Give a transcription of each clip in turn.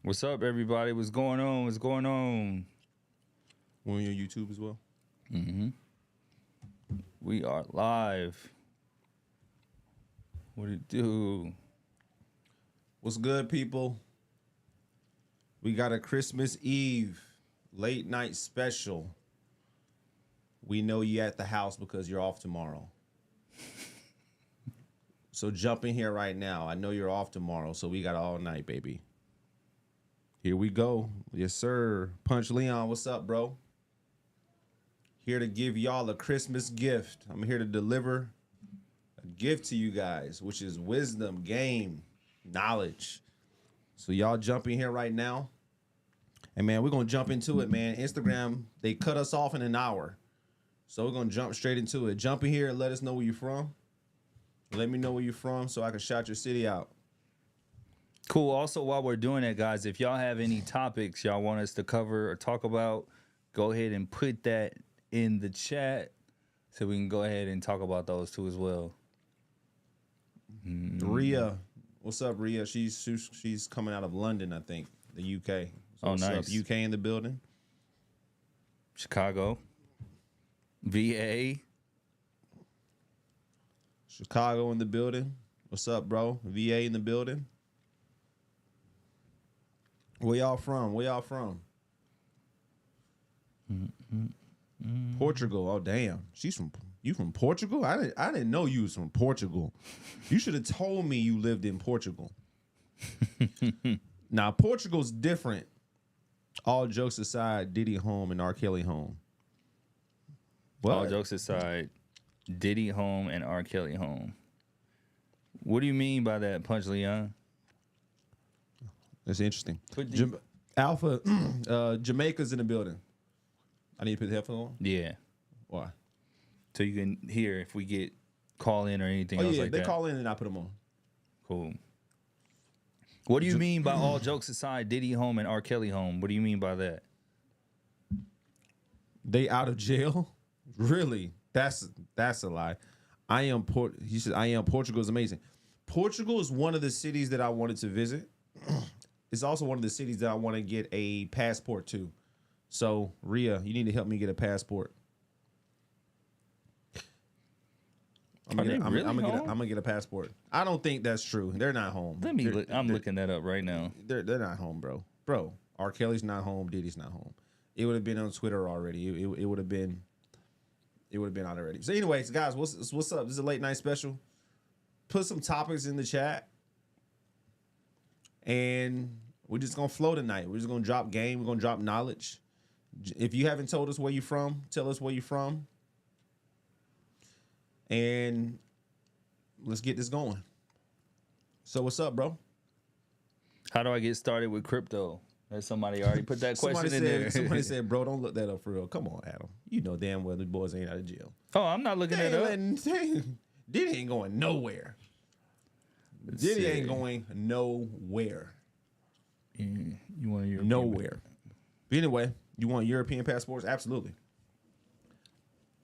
What's up, everybody? What's going on? What's going on? We're on your YouTube as well. Mm-hmm. We are live. What it do? What's good, people? We got a Christmas Eve late night special. We know you at the house because you're off tomorrow. So jump in here right now. I know you're off tomorrow, so we got all night, baby. Here we go. Yes, sir. Punch Leon, what's up, bro? Here to give y'all a Christmas gift. I'm here to deliver a gift to you guys, which is wisdom, game, knowledge. So y'all jump in here right now. And man, we're going to jump into it, man. Instagram, they cut us off in an hour. So we're going to jump straight into it. Jump in here and let us know where you're from. Let me know where you're from so I can shout your city out. Cool. Also, while we're doing that, guys, if y'all have any topics y'all want us to cover or talk about, go ahead and put that in the chat so we can go ahead and talk about those too as well. Rhea, what's up, Rhea? She's coming out of London, I think, the UK. So Oh, what's nice. up? UK in the building. Chicago, VA. Chicago in the building. What's up, bro? VA in the building. Where y'all from? Where y'all from? Portugal. Oh, damn. You from Portugal? I didn't know you was from Portugal. You should have told me you lived in Portugal. Now, Portugal's different. All jokes aside, Diddy home and R. Kelly home. Well, All jokes aside, Diddy home and R. Kelly home. What do you mean by that, Punch Leon? that's interesting. Put the- Alpha, Jamaica's in the building. I need to put the headphone on? Yeah. Why? So you can hear if we get call in or anything Oh, else yeah, like they that. call in and I put them on. Cool. What do you mean by all jokes aside, Diddy home and R. Kelly home? What do you mean by that? They out of jail? Really? That's a lie. He said I am Portugal is amazing. Portugal is one of the cities that I wanted to visit. It's also one of the cities that I want to get a passport to. So, Rhea, you need to help me get a passport. I'm gonna get a passport. I don't think that's true. They're not home. Let me look. I'm looking that up right now. They're not home, bro. Bro, R. Kelly's not home. Diddy's not home. It would have been on Twitter already. It would have been. It would have been out already. So, anyways, guys, what's up? This is a late night special. Put some topics in the chat, and we're just gonna flow tonight. We're just gonna drop game. We're gonna drop knowledge. If you haven't told us where you're from, tell us where you're from, and let's get this going. So, what's up, bro? How do I get started with crypto? There's somebody already put that question in there. Somebody said, bro, don't look that up for real. Come on, Adam. You know damn well the boys ain't out of jail. Oh, I'm not looking that up. Diddy ain't going nowhere. Diddy ain't going nowhere. Yeah, you want your Nowhere. But anyway, you want European passports? Absolutely.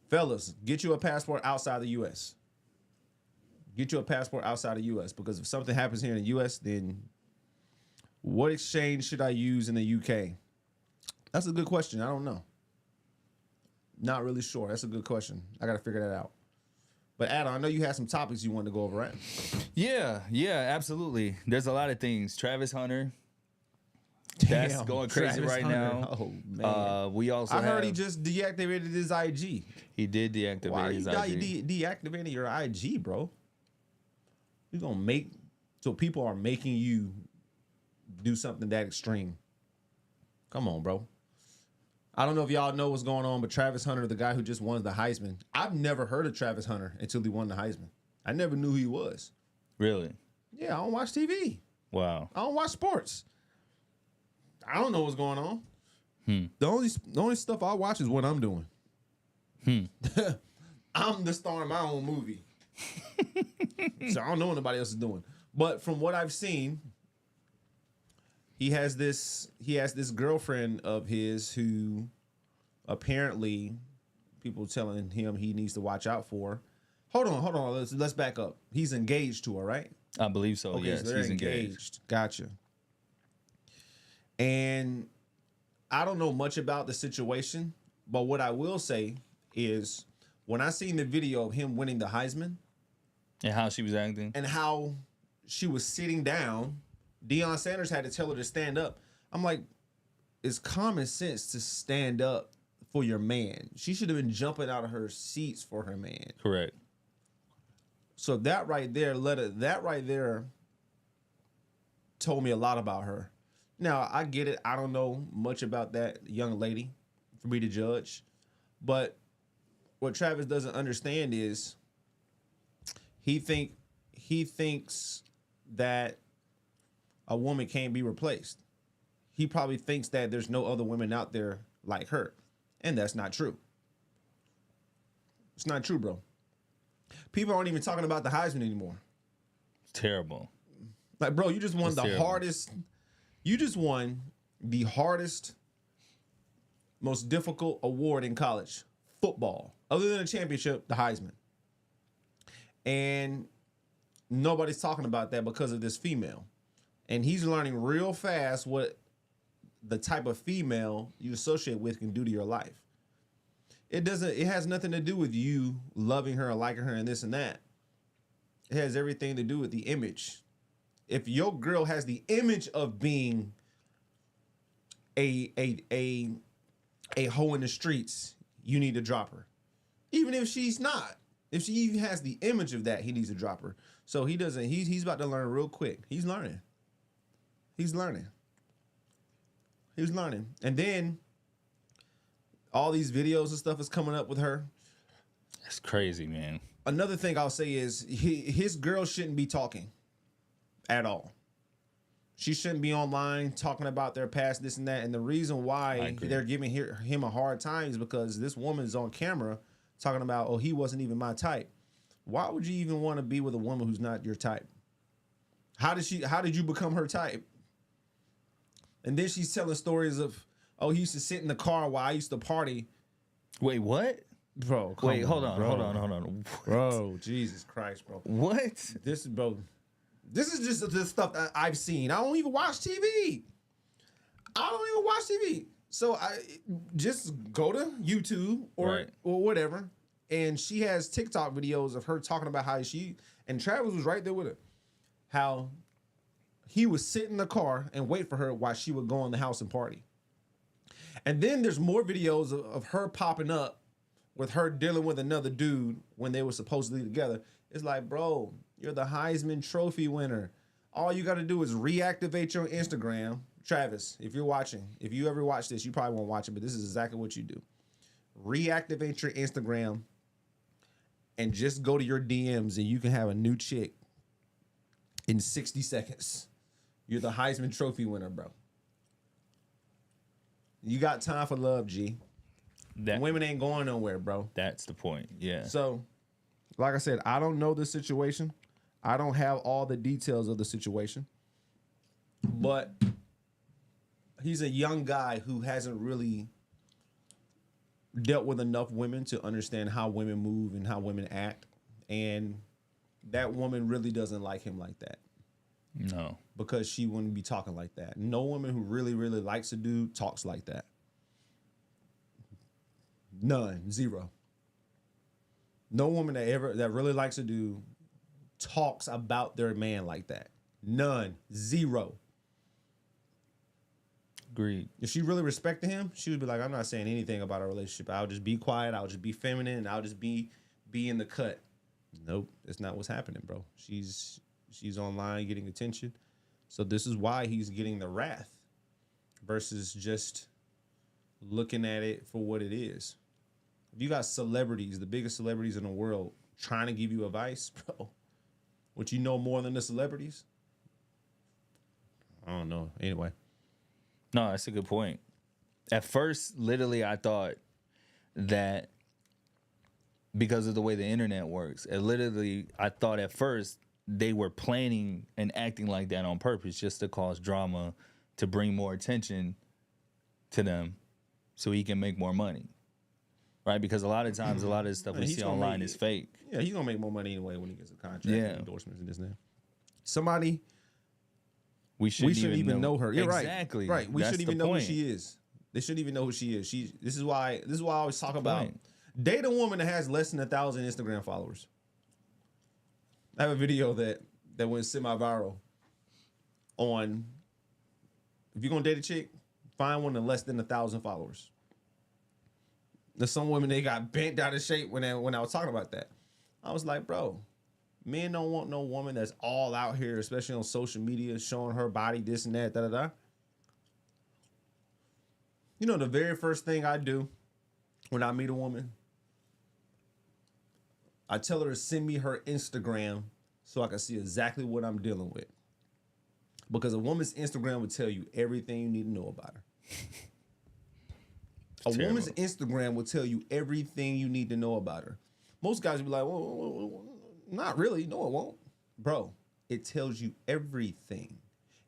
Fellas, get you a passport outside the U.S. Get you a passport outside the U.S. because if something happens here in the U.S., then what exchange should I use in the UK? That's a good question. I don't know. Not really sure. That's a good question. I got to figure that out. But Adam, I know you had some topics you wanted to go over, right? Yeah, absolutely. There's a lot of things. Travis Hunter. That's Damn, going crazy Travis right Hunter. now. Oh, man. We also I heard he just deactivated his IG. he did deactivate Why his you IG. deactivating your IG, bro? You're going to make... So people are making you do something that extreme. Come on, bro. I don't know if y'all know what's going on, but Travis Hunter, the guy who just won the Heisman, I've never heard of Travis Hunter until he won the Heisman. I never knew who he was. Really? Yeah, I don't watch TV. Wow. I don't watch sports. I don't know what's going on. The only stuff I watch is what I'm doing. I'm the star in my own movie. So I don't know what nobody else is doing. But from what I've seen, he has this girlfriend of his who apparently people telling him he needs to watch out for. Hold on. Let's back up. He's engaged to her, right? I believe so. Okay, Yes, so they're he's engaged. Gotcha. And I don't know much about the situation, but what I will say is when I seen the video of him winning the Heisman And how she was acting. and how she was sitting down, Deion Sanders had to tell her to stand up. I'm like, it's common sense to stand up for your man. She should have been jumping out of her seats for her man. Correct. So that right there told me a lot about her. Now, I get it. I don't know much about that young lady for me to judge. But what Travis doesn't understand is he thinks that a woman can't be replaced. He probably thinks that there's no other women out there like her. And that's not true. It's not true, bro. People aren't even talking about the Heisman anymore. It's terrible. Like, bro, you just won Terrible. hardest. You just won the hardest, most difficult award in college football, other than a championship, the Heisman. And nobody's talking about that because of this female. And he's learning real fast what the type of female you associate with can do to your life. It has nothing to do with you loving her or liking her and this and that. It has everything to do with the image. If your girl has the image of being a hoe in the streets, you need to drop her. Even if she's not. If she even has the image of that, he needs to drop her. So he doesn't, he's about to learn real quick. He's learning. And then all these videos and stuff is coming up with her. That's crazy, man. Another thing I'll say is his girl shouldn't be talking at all. She shouldn't be online talking about their past, this and that. And the reason why they're giving him a hard time is because this woman's on camera talking about, oh, he wasn't even my type. Why would you even want to be with a woman who's not your type? How did you become her type? And then she's telling stories of, oh, he used to sit in the car while I used to party. Wait, what? Bro, hold on. Bro, Jesus Christ, bro. What? This is just the stuff that I've seen. I don't even watch TV. So I just go to YouTube or whatever. And she has TikTok videos of her talking about how and Travis was right there with her. How he would sit in the car and wait for her while she would go in the house and party. And then there's more videos of her popping up with her dealing with another dude when they were supposedly together. It's like, bro, you're the Heisman Trophy winner. All you got to do is reactivate your Instagram. Travis, if you're watching, if you ever watch this, you probably won't watch it, but this is exactly what you do. Reactivate your Instagram and just go to your DMs and you can have a new chick in 60 seconds. You're the Heisman Trophy winner, bro. You got time for love, G. Women ain't going nowhere, bro. That's the point, yeah. So, like I said, I don't know the situation. I don't have all the details of the situation. But he's a young guy who hasn't really dealt with enough women to understand how women move and how women act. And that woman really doesn't like him like that. No. Because she wouldn't be talking like that. No woman who really, really likes a dude talks like that. None. Zero. No woman that really likes a dude talks about their man like that. None. Zero. Agreed. If she really respected him, she would be like, I'm not saying anything about our relationship. I'll just be quiet. I'll just be feminine. And I'll just be in the cut. Nope. That's not what's happening, bro. She's online getting attention. So this is why he's getting the wrath versus just looking at it for what it is. If you got celebrities, the biggest celebrities in the world, trying to give you advice, bro, what you know more than the celebrities? I don't know. Anyway. No, that's a good point. At first, literally, I thought that because of the way the internet works, I thought at first they were planning and acting like that on purpose just to cause drama, to bring more attention to them so he can make more money. Right? Because a lot of times, a lot of the stuff we see online is fake. Yeah, he's going to make more money anyway when he gets a contract and endorsements and this and that. Somebody we shouldn't, even know her. You're exactly. Right. We That's shouldn't even the know who point. she is. They shouldn't even know who she is. This is why I always talk about Point. date a woman that has less than 1,000 Instagram followers. I have a video that went semi-viral on, if you're gonna date a chick, find one of less than 1,000 followers. There's some women, they got bent out of shape when I was talking about that. I was like, bro, men don't want no woman that's all out here, especially on social media, showing her body, this and that, da-da-da. You know, the very first thing I do when I meet a woman, I tell her to send me her Instagram so I can see exactly what I'm dealing with. Because a woman's Instagram will tell you everything you need to know about her. A woman's Instagram will tell you everything you need to know about her. Most guys will be like, well, not really. No, it won't. Bro, it tells you everything.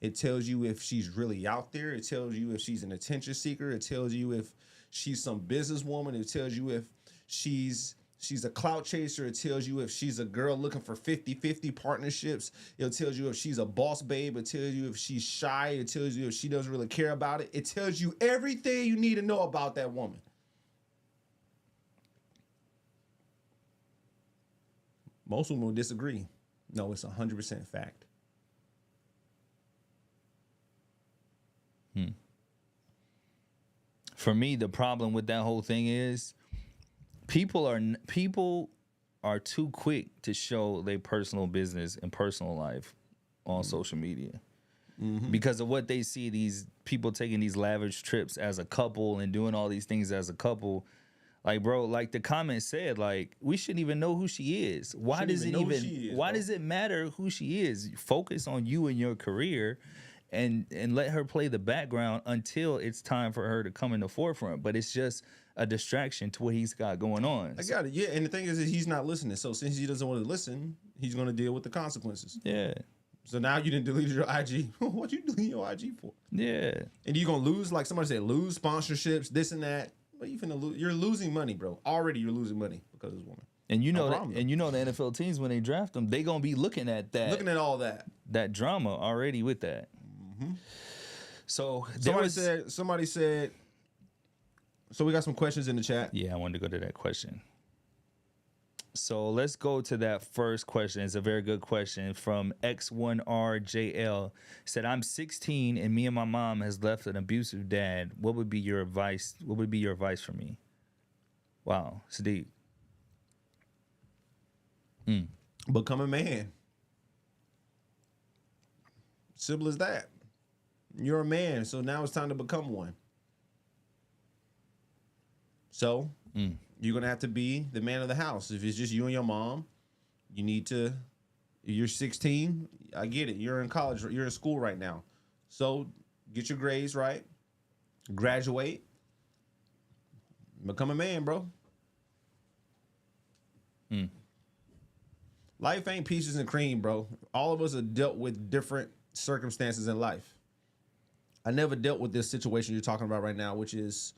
It tells you if she's really out there. It tells you if she's an attention seeker. It tells you if she's some businesswoman. It tells you if she's a clout chaser. It tells you if she's a girl looking for 50-50 partnerships. It tells you if she's a boss babe. It tells you if she's shy. It tells you if she doesn't really care about it. It tells you everything you need to know about that woman. Most women will disagree. No, it's 100% fact. For me, the problem with that whole thing is people are too quick to show their personal business and personal life on social media because of what they see, these people taking these lavish trips as a couple and doing all these things as a couple. Like, bro, like the comment said, like, we shouldn't even know who she is. Why does it matter who she is? Focus on you and your career and let her play the background until it's time for her to come in the forefront. But it's just a distraction to what he's got going on. I got it. Yeah, and the thing is that he's not listening. So since he doesn't want to listen, he's going to deal with the consequences. Yeah. So now you didn't delete your IG. What you deleting your IG for? Yeah. And you're going to lose, like somebody said, lose sponsorships, this and that. But you're losing money, bro. Already you're losing money because of this woman. And you know the NFL teams, when they draft them, they going to be looking at that. Looking at all that. That drama already with that. Mm-hmm. So somebody said, so we got some questions in the chat. Yeah, I wanted to go to that question. So let's go to that first question. It's a very good question from X1RJL. Said, I'm 16 and me and my mom has left an abusive dad. What would be your advice? What would be your advice for me? Wow, it's deep. Become a man. Simple as that. You're a man, so now it's time to become one. So you're going to have to be the man of the house. If it's just you and your mom, you need to, you're 16, I get it. You're in college, you're in school right now. So get your grades right, graduate, become a man, bro. Life ain't peaches and cream, bro. All of us have dealt with different circumstances in life. I never dealt with this situation you're talking about right now, which is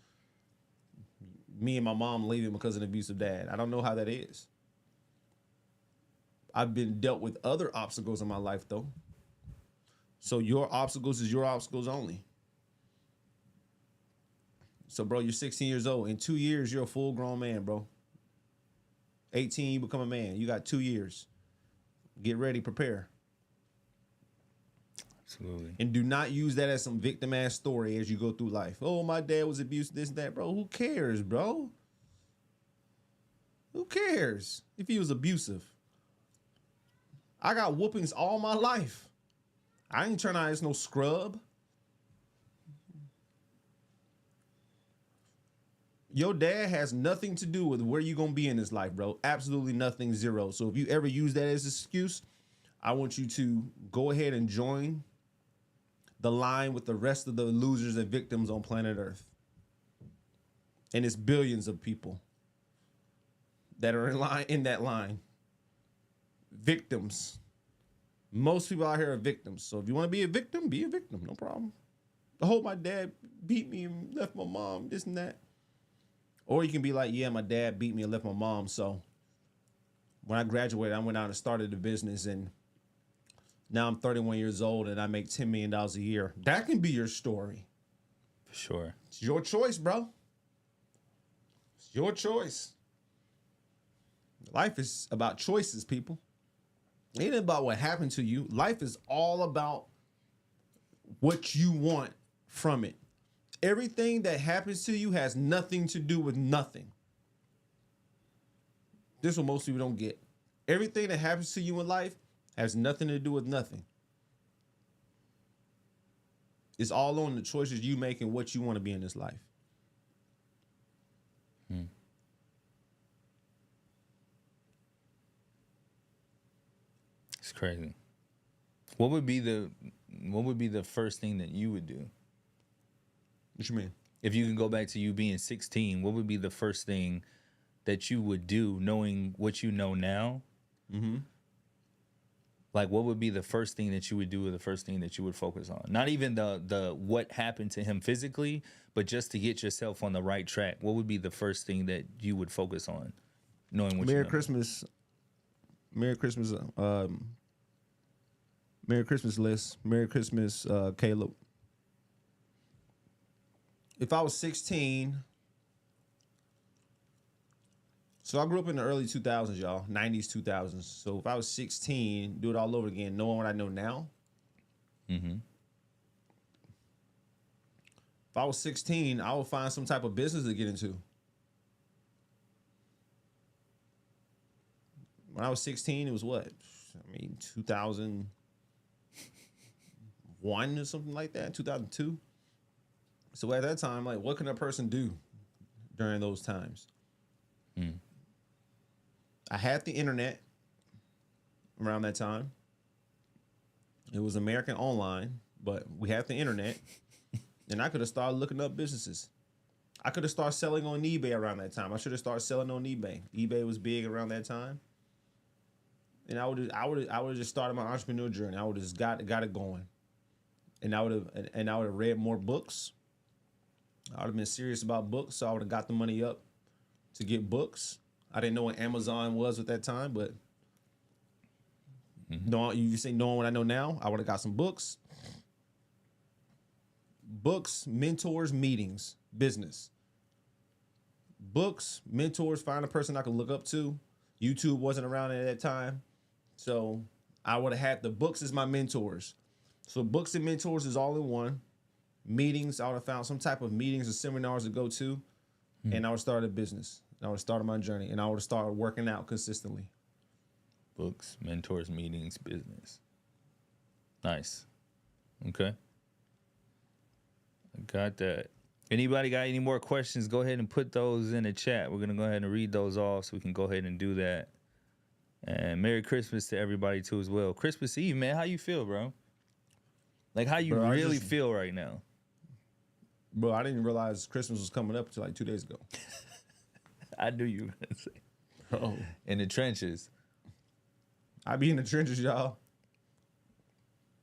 me and my mom leaving because of an abusive dad. I don't know how that is. I've been dealt with other obstacles in my life, though. So your obstacles is your obstacles only. So, bro, you're 16 years old. In 2 years, you're a full-grown man, bro. 18, you become a man. You got 2 years. Get ready, prepare. Absolutely. And do not use that as some victim-ass story as you go through life. Oh, my dad was abused, this and that. Bro, who cares, bro? Who cares if he was abusive? I got whoopings all my life. I ain't turn out as no scrub. Your dad has nothing to do with where you're going to be in this life, bro. Absolutely nothing, zero. So if you ever use that as an excuse, I want you to go ahead and join the line with the rest of the losers and victims on planet Earth. And it's billions of people that are in that line. Victims. Most people out here are victims. So if you want to be a victim, no problem. I hope my dad beat me and left my mom, this and that. Or you can be like, yeah, my dad beat me and left my mom. So when I graduated, I went out and started a business and Now I'm 31 years old and I make $10 million a year. That can be your story. For sure. It's your choice, bro. It's your choice. Life is about choices, people. It ain't about what happened to you. Life is all about what you want from it. Everything that happens to you has nothing to do with nothing. This is what most people don't get. Everything that happens to you in life has nothing to do with nothing. It's all on the choices you make and what you want to be in this life. It's crazy. What would be the first thing that you would do? What you mean? If you can go back to you being 16, what would be the first thing that you would do knowing what you know now? Mm-hmm. Like, what would be the first thing that you would do or the first thing that you would focus on? Not even the what happened to him physically, but just to get yourself on the right track. What would be the first thing that you would focus on knowing what you know? Merry Christmas. Merry Christmas. Merry Christmas, Liz. Merry Christmas, Caleb. If I was 16, so I grew up in the early 2000s, y'all, 90s, 2000s. So if I was 16, do it all over again, knowing what I know now. Mm-hmm. If I was 16, I would find some type of business to get into. When I was 16, it was what? 2001 or something like that, 2002. So at that time, like, what can a person do during those times? I had the internet around that time. It was American Online, but we had the internet. And I could have started looking up businesses. I could have started selling on eBay around that time. I should have started selling on eBay. eBay was big around that time. And I would have just started my entrepreneur journey. I would have just got it going. And I would have read more books. I would have been serious about books, so I would have got the money up to get books. I didn't know what Amazon was at that time, but knowing what I know now, I would have got some books. Books, mentors, meetings, business. Books, mentors, find a person I could look up to. YouTube wasn't around at that time. So I would have had the books as my mentors. So books and mentors is all in one. Meetings, I would have found some type of meetings or seminars to go to. And I would start a business. I would have started my journey. And I would have started working out consistently. Books, mentors, meetings, business. Nice. Okay. I got that. Anybody got any more questions? Go ahead and put those in the chat. We're going to go ahead and read those off so we can go ahead and do that. And Merry Christmas to everybody too as well. Christmas Eve, man. How you feel, bro? Like, how you really feel right now? Bro, I didn't realize Christmas was coming up until like 2 days ago. I knew you were going to say. Oh. In the trenches. I be in the trenches, y'all.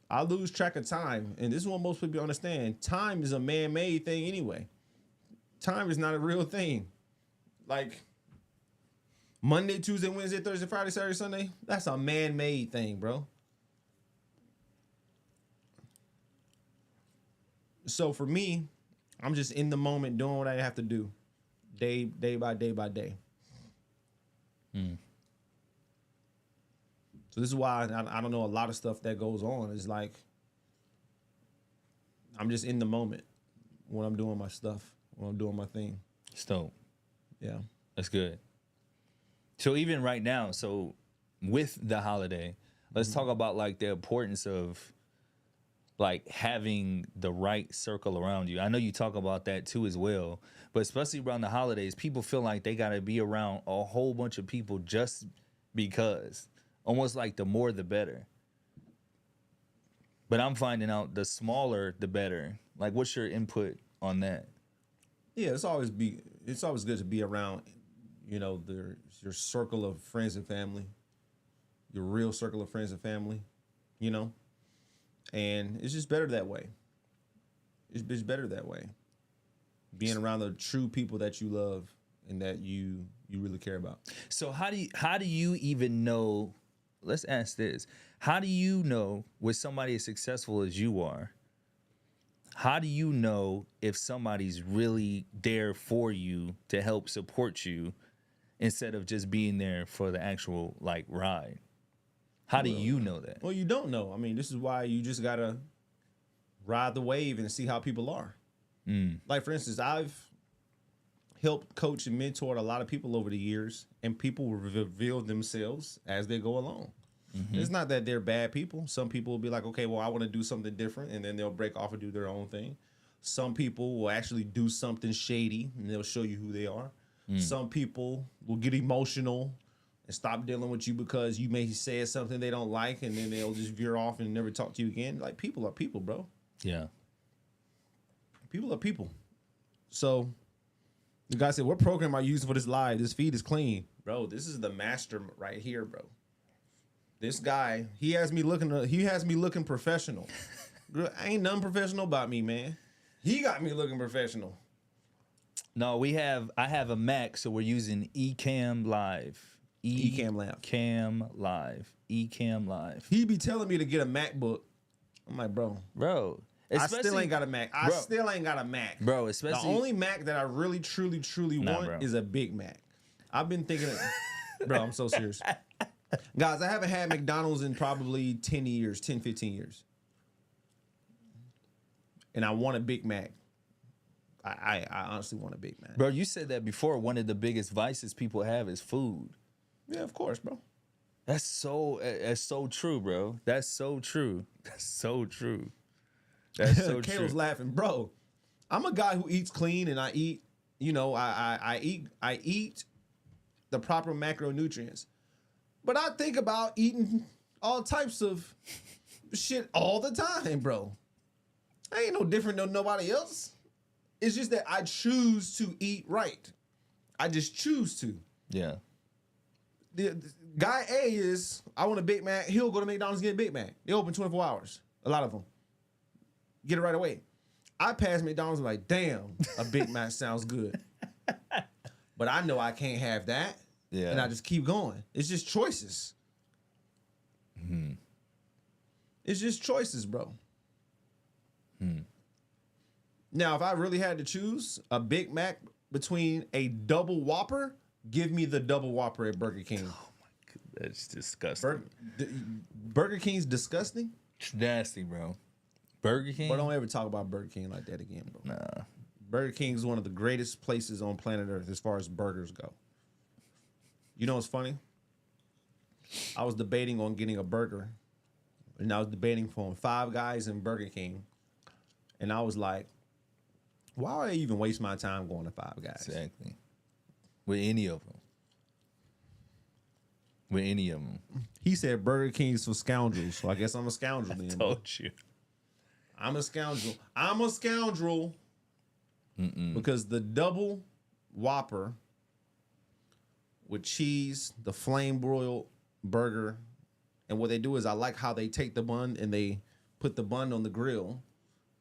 I lose track of time. And this is what most people understand. Time is a man-made thing anyway. Time is not a real thing. Like, Monday, Tuesday, Wednesday, Thursday, Friday, Saturday, Sunday, that's a man-made thing, bro. So for me, I'm just in the moment doing what I have to do. Day by day by day. So this is why I don't know a lot of stuff that goes on. It's like I'm just in the moment when I'm doing my stuff, when I'm doing my thing. It's dope. Yeah. That's good. So even right now, so with the holiday, let's talk about like the importance of like having the right circle around you. I know you talk about that too as well, but especially around the holidays, people feel like they got to be around a whole bunch of people just because. Almost like the more the better. But I'm finding out the smaller the better. Like, what's your input on that? Yeah, it's always good to be around, your circle of friends and family, your real circle of friends and family, and it's just better that way. It's better that way. Being around the true people that you love and that you really care about. So how do you even know? Let's ask this. How do you know with somebody as successful as you are? How do you know if somebody's really there for you to help support you instead of just being there for the actual like ride? How do you know that? Well, you don't know. I mean, this is why you just gotta ride the wave and see how people are. Like, for instance, I've helped coach and mentor a lot of people over the years, and people reveal themselves as they go along. It's not that they're bad people. Some people will be like, okay, well, I want to do something different, and then they'll break off and do their own thing. Some people will actually do something shady, and they'll show you who they are. Some people will get emotional and stop dealing with you because you may say something they don't like, and then they'll just veer off and never talk to you again. Like, people are people, bro. Yeah. People are people. So the guy said, what program are you using for this live? This feed is clean. Bro, this is the master right here, bro. This guy, he has me looking professional. Ain't nothing professional about me, man. He got me looking professional. No, I have a Mac, so we're using Ecamm Live. Ecamm Live. Ecamm Live. He be telling me to get a MacBook. I'm like, bro. I still ain't got a Mac. Bro, especially the only Mac that I really, truly want is a Big Mac. I've been thinking, bro, I'm so serious. Guys, I haven't had McDonald's in probably 10, 15 years. And I want a Big Mac. I honestly want a Big Mac. Bro, you said that before. One of the biggest vices people have is food. Yeah, of course, bro. That's so true, bro. That's so true. That's so true. Kayla's laughing, bro. I'm a guy who eats clean, and I eat, I eat the proper macronutrients. But I think about eating all types of shit all the time, bro. I ain't no different than nobody else. It's just that I choose to eat right. I just choose to. Yeah. The guy A is, I want a Big Mac. He'll go to McDonald's and get a Big Mac. They open 24 hours. A lot of them. Get it right away. I pass McDonald's and like, damn, a Big Mac sounds good. But I know I can't have that. Yeah. And I just keep going. It's just choices. It's just choices, bro. Now, if I really had to choose a Big Mac between a double Whopper, give me the double Whopper at Burger King. Oh my God, that's disgusting. Burger King's disgusting? It's nasty, bro. Burger King? But don't ever talk about Burger King like that again, bro. Nah. Burger King is one of the greatest places on planet Earth as far as burgers go. You know what's funny? I was debating on getting a burger, and I was debating from Five Guys and Burger King, and I was like, why would I even waste my time going to Five Guys? Exactly. With any of them. He said Burger King's for scoundrels, so I guess I'm a scoundrel then. Told you. I'm a scoundrel. Because the double Whopper with cheese, the flame broiled burger, and what they do is I like how they take the bun and they put the bun on the grill,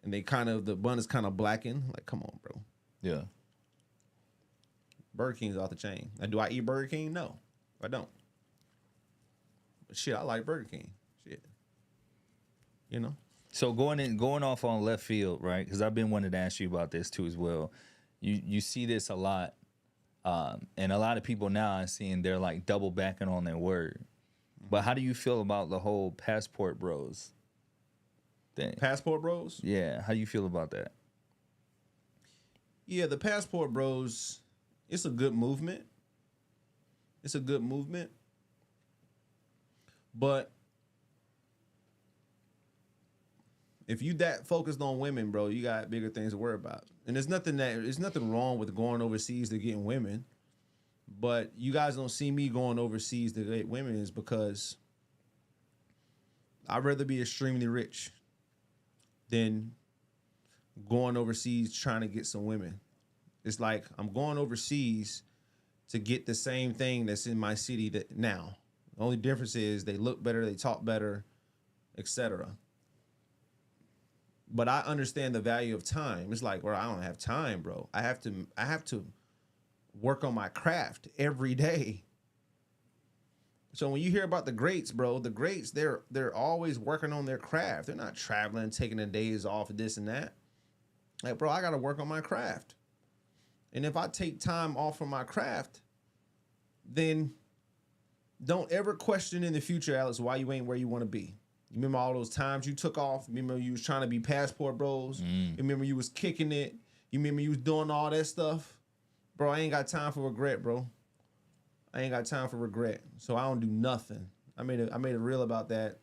and the bun is kind of blackened. Like, come on, bro. Yeah. Burger King's off the chain. Now, do I eat Burger King? No, I don't. But shit, I like Burger King. Shit. You know? So going off on left field, right? Because I've been wanting to ask you about this too as well. You see this a lot, and a lot of people now I'm seeing they're like double backing on their word. But how do you feel about the whole passport bros thing? Passport bros? Yeah, how do you feel about that? Yeah, the passport bros, it's a good movement. But if you that focused on women, bro, you got bigger things to worry about. And there's nothing wrong with going overseas to getting women. But you guys don't see me going overseas to get women is because I'd rather be extremely rich than going overseas trying to get some women. It's like I'm going overseas to get the same thing that's in my city now. The only difference is they look better, they talk better, etc. But I understand the value of time. It's like, well, I don't have time, bro. I have to work on my craft every day. So when you hear about the greats, bro, the greats, they're always working on their craft. They're not traveling, taking the days off, this and that. Like, bro, I got to work on my craft. And if I take time off from my craft, then don't ever question in the future, Alex, why you ain't where you want to be. You remember all those times you took off? Remember you was trying to be passport bros? You remember you was kicking it? You remember you was doing all that stuff? Bro, I ain't got time for regret, bro. I ain't got time for regret. So I don't do nothing. I made a reel about that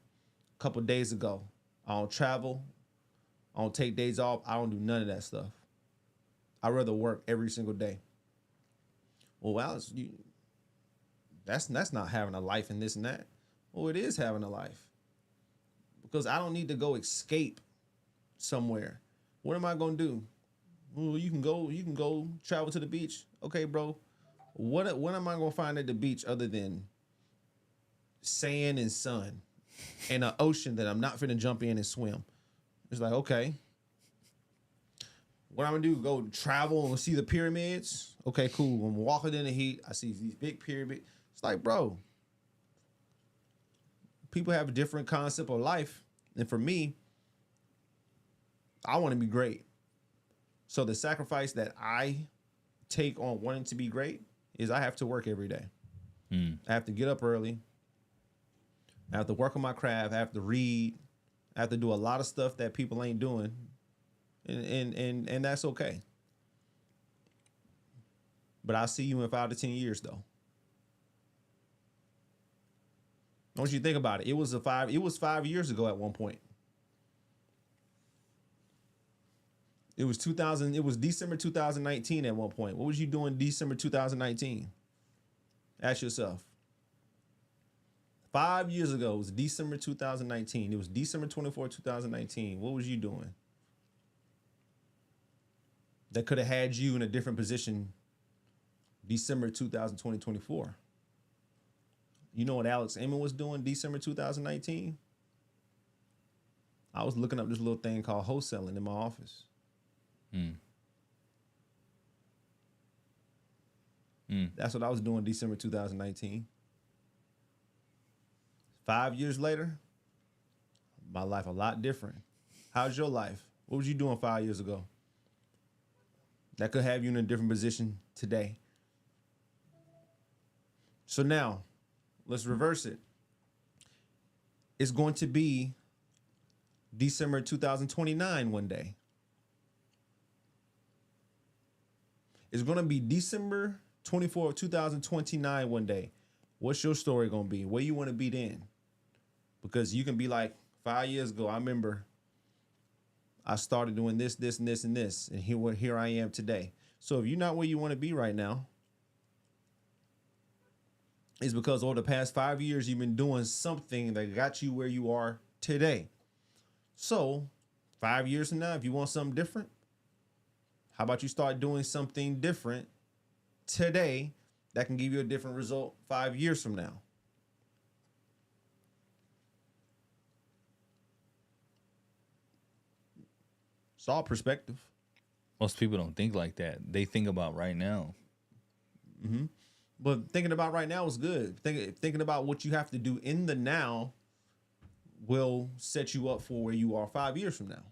a couple days ago. I don't travel. I don't take days off. I don't do none of that stuff. I'd rather work every single day. Well, Alex, that's not having a life and this and that. Well, it is having a life. Because I don't need to go escape somewhere. What am I gonna do? Well, you can go travel to the beach. Okay, bro. What am I gonna find at the beach other than sand and sun and an ocean that I'm not finna jump in and swim? It's like, okay. What I'm gonna do? Go travel and see the pyramids? Okay, cool. I'm walking in the heat. I see these big pyramids. It's like, bro, people have a different concept of life. And for me, I want to be great. So the sacrifice that I take on wanting to be great is I have to work every day. I have to get up early. I have to work on my craft. I have to read. I have to do a lot of stuff that people ain't doing. And that's okay. But I'll see you in 5 to 10 years though. I want you to think about it. It was 5 years ago at one point. It was December 2019 at one point. What was you doing December 2019? Ask yourself. 5 years ago, it was December 2019. It was December 24, 2019. What was you doing? That could have had you in a different position December 2024. You know what Alex Inman was doing December 2019? I was looking up this little thing called wholesaling in my office. That's what I was doing December 2019. 5 years later, my life a lot different. How's your life? What was you doing 5 years ago? That could have you in a different position today. So now, let's reverse it. It's going to be December 2029 one day. It's going to be December 24, 2029 one day. What's your story going to be? Where you want to be then? Because you can be like, 5 years ago, I remember I started doing this, this, and this, and this. And here I am today. So if you're not where you want to be right now, it's because over the past 5 years, you've been doing something that got you where you are today. So 5 years from now, if you want something different, how about you start doing something different today that can give you a different result 5 years from now? It's all perspective. Most people don't think like that. They think about right now. But thinking about right now is good. Thinking about what you have to do in the now will set you up for where you are 5 years from now.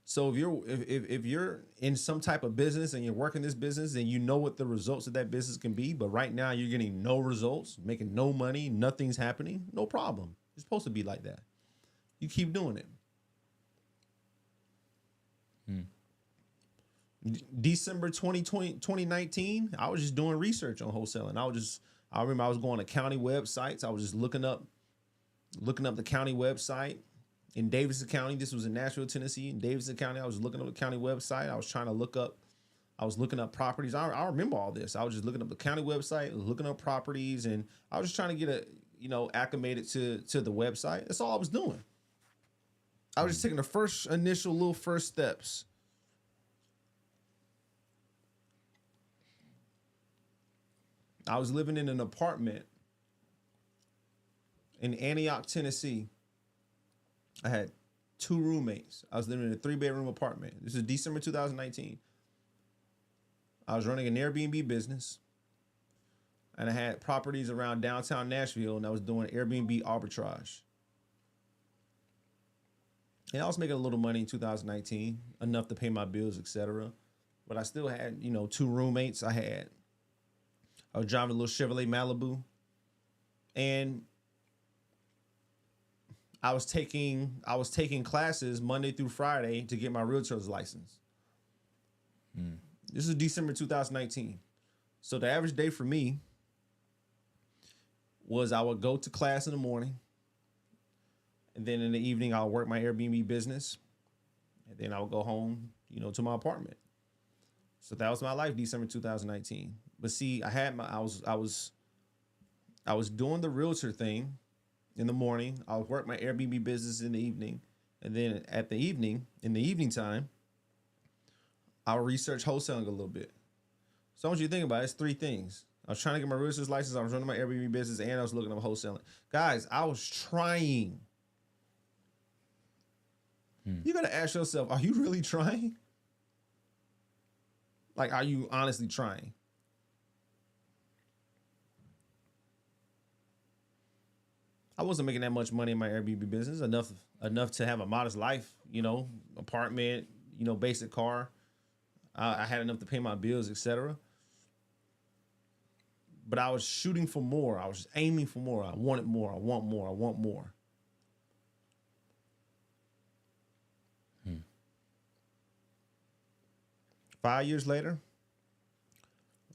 So if you're in some type of business and you're working this business and you know what the results of that business can be, but right now you're getting no results, making no money, nothing's happening, no problem. It's supposed to be like that. You keep doing it. December 2019, I was just doing research on wholesaling. I remember I was going to county websites. I was just looking up the county website in Davidson County. This was in Nashville, Tennessee. In Davidson County, I was looking up the county website. I was looking up properties. I remember all this. I was just looking up the county website, looking up properties, and I was just trying to get acclimated to the website. That's all I was doing. I was just taking the initial first steps. I was living in an apartment in Antioch, Tennessee. I had 2 roommates. I was living in a 3-bedroom apartment. This is December 2019. I was running an Airbnb business. and I had properties around downtown Nashville, and I was doing Airbnb arbitrage. And I was making a little money in 2019, enough to pay my bills, etc. But I still had, 2 roommates. I was driving a little Chevrolet Malibu, and I was taking classes Monday through Friday to get my realtor's license. This is December 2019. So the average day for me was I would go to class in the morning, and then in the evening I'll work my Airbnb business, and then I would go home, to my apartment. So that was my life, December 2019. But see, I was doing the realtor thing in the morning. I would work my Airbnb business in the evening, and then in the evening time, I'll research wholesaling a little bit. So I want you to think about it. It's 3 things. I was trying to get my realtor's license. I was running my Airbnb business, and I was looking at wholesaling. Guys, I was trying. You got to ask yourself, are you really trying? Like, are you honestly trying? I wasn't making that much money in my Airbnb business, enough to have a modest life, apartment, basic car. I had enough to pay my bills, etc. But I was shooting for more. I was aiming for more. I wanted more. I want more. I want more. 5 years later,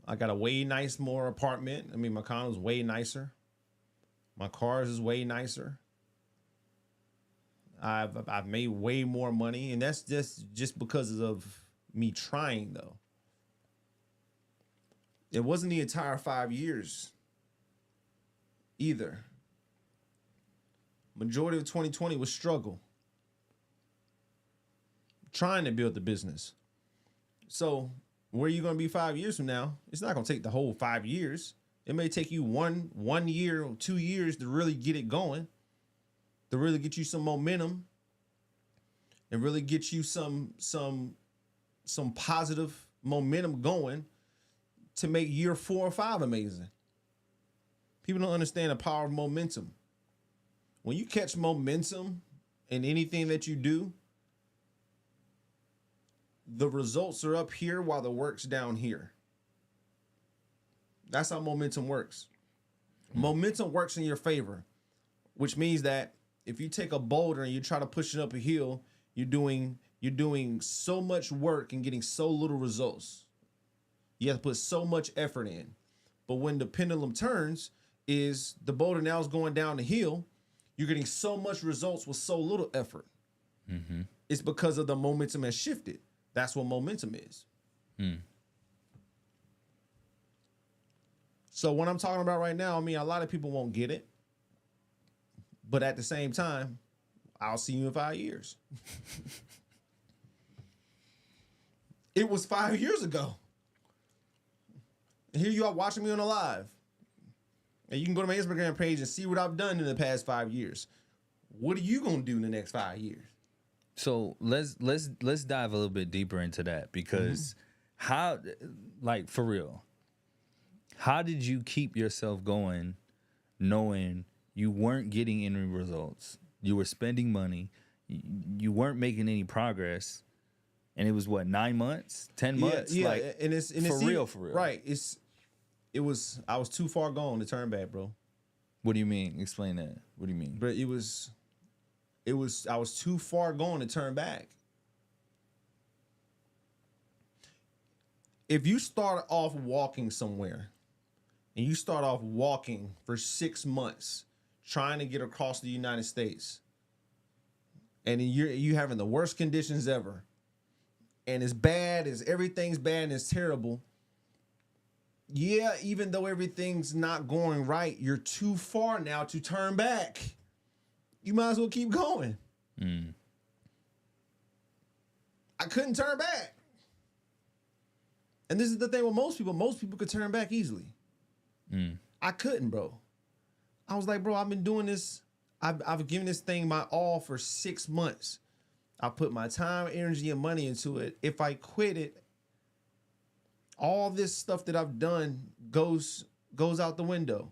I got a way more apartment. I mean, my condo's way nicer. My cars is way nicer. I've made way more money, and that's just because of me trying, though. It wasn't the entire 5 years either. Majority of 2020 was struggle. Trying to build the business. So where are you going to be 5 years from now? It's not going to take the whole 5 years. It may take you one year or 2 years to really get it going, to really get you some momentum, and really get you some positive momentum going to make year 4 or 5 amazing. People don't understand the power of momentum. When you catch momentum in anything that you do, the results are up here while the work's down here. That's how momentum works. Momentum works in your favor, which means that if you take a boulder and you try to push it up a hill, you're doing so much work and getting so little results. You have to put so much effort in. But when the pendulum turns, is the boulder now is going down the hill, you're getting so much results with so little effort. Mm-hmm. It's because of the momentum has shifted. That's what momentum is. So what I'm talking about right now, I mean, a lot of people won't get it. But at the same time, I'll see you in 5 years. It was 5 years ago. And here you are watching me on a live. And you can go to my Instagram page and see what I've done in the past 5 years. What are you going to do in the next 5 years? So let's dive a little bit deeper into that, because how, like, for real, how did you keep yourself going knowing you weren't getting any results? You were spending money. You weren't making any progress. And it was what, 9 months, 10 months? Yeah, like, and it's for real. Right. I was too far gone to turn back, bro. What do you mean? Explain that. What do you mean? But I was too far gone to turn back. If you start off walking somewhere and you start off walking for 6 months trying to get across the United States, and you having the worst conditions ever, and it's bad, everything's bad and it's terrible. Yeah, even though everything's not going right, you're too far now to turn back. You might as well keep going. I couldn't turn back. And this is the thing with most people. Most people could turn back easily. I couldn't, bro. I was like, bro, I've been doing this. I've given this thing my all for 6 months. I put my time, energy, and money into it. If I quit it, all this stuff that I've done goes goes out the window.